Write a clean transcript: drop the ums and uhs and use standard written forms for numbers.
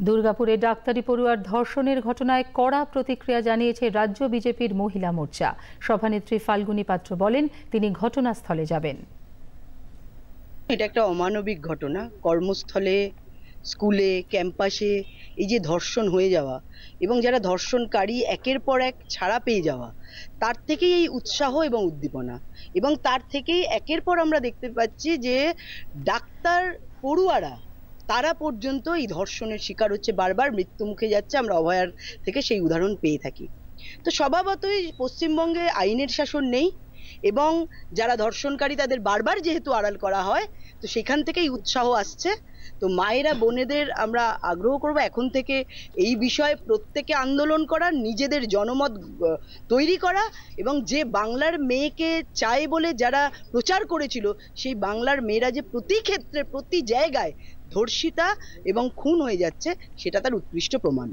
দুর্গাপুরে ডাক্তারি পড়ুয়ার ধর্ষণের ঘটনায় কড়া প্রতিক্রিয়া জানিয়েছে রাজ্য বিজেপির মহিলা মোর্চা। সভানেত্রী ফাল্গুনী পাত্র বলেন, তিনি ঘটনাস্থলে যাবেন। এটা একটা অমানবিক ঘটনা। কর্মস্থলে, স্কুলে, ক্যাম্পাসে এই যে ধর্ষণ হয়ে যাওয়া এবং যারা ধর্ষণকারী একের পর এক ছাড়া পেয়ে যাওয়া, তার থেকেই এই উৎসাহ এবং উদ্দীপনা, এবং তার থেকেই একের পর আমরা দেখতে পাচ্ছি যে ডাক্তার পড়ুয়ারা তারা পর্যন্ত এই ধর্ষণের শিকার হচ্ছে, বারবার মৃত্যু মুখে যাচ্ছে। আমরা অভয়ার থেকে সেই উদাহরণ পেয়ে থাকি। তো স্বভাবতই পশ্চিমবঙ্গে আইনের শাসন নেই এবং যারা ধর্ষণকারী তাদের বারবার যেহেতু আড়াল করা হয়, তো সেখান থেকেই উৎসাহ আসছে। তো মায়েরা, বোনেদের আমরা আগ্রহ করব এখন থেকে এই বিষয়ে প্রত্যেকে আন্দোলন করা, নিজেদের জনমত তৈরি করা, এবং যে বাংলার মেয়েকে চায় বলে যারা প্রচার করেছিল, সেই বাংলার মেয়েরা যে প্রতি ক্ষেত্রে, প্রতি জায়গায় ধর্ষিতা এবং খুন হয়ে যাচ্ছে, সেটা তার উৎকৃষ্ট প্রমাণ।